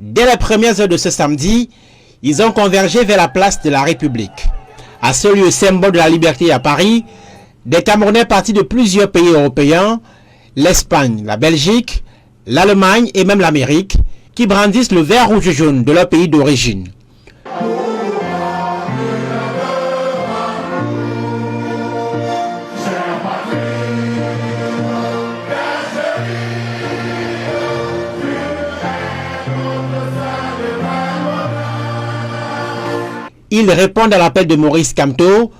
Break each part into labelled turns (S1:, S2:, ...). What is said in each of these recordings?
S1: Dès les premières heures de ce samedi, ils ont convergé vers la place de la République. À ce lieu symbole de la liberté à Paris, des Camerounais partis de plusieurs pays européens, l'Espagne, la Belgique, l'Allemagne et même l'Amérique, qui brandissent le vert rouge jaune de leur pays d'origine. Ils répondent à l'appel de Maurice Kamto,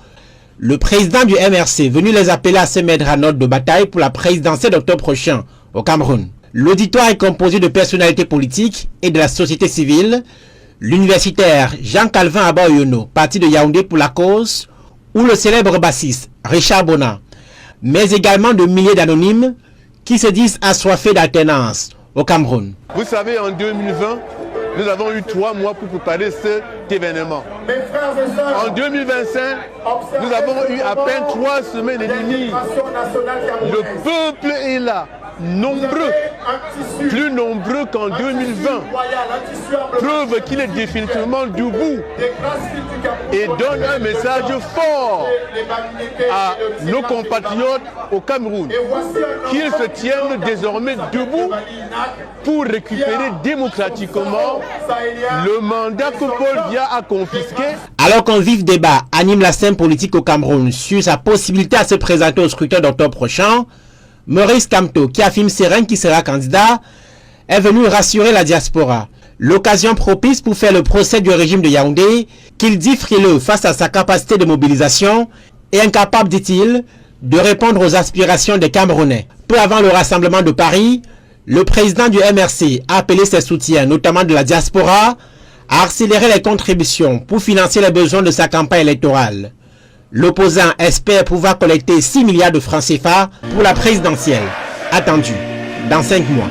S1: le président du MRC, venu les appeler à se mettre en ordre de bataille pour la présidentielle d'octobre prochain au Cameroun. L'auditoire est composé de personnalités politiques et de la société civile, l'universitaire Jean-Calvin Abaoyono, parti de Yaoundé pour la cause, ou le célèbre bassiste Richard Bona, mais également de milliers d'anonymes qui se disent assoiffés d'alternance au Cameroun.
S2: Vous savez, en 2020, nous avons eu 3 mois pour préparer cet événement. En 2025, nous avons eu à peine 3 semaines et demie. Le peuple est là, nombreux, plus nombreux qu'en 2020. Preuve qu'il est définitivement debout et donne un message fort à nos compatriotes au Cameroun, qu'ils se tiennent désormais debout pour récupérer démocratiquement le mandat que Paul Biya a confisqué.
S1: Alors qu'un vif débat anime la scène politique au Cameroun sur sa possibilité à se présenter au scrutin d'octobre prochain, Maurice Kamto, qui affirme serein qu'il sera candidat, est venu rassurer la diaspora. L'occasion propice pour faire le procès du régime de Yaoundé, qu'il dit frileux face à sa capacité de mobilisation et incapable, dit-il, de répondre aux aspirations des Camerounais. Peu avant le rassemblement de Paris, le président du MRC a appelé ses soutiens, notamment de la diaspora, à accélérer les contributions pour financer les besoins de sa campagne électorale. L'opposant espère pouvoir collecter 6 milliards de francs CFA pour la présidentielle, attendue dans 5 mois.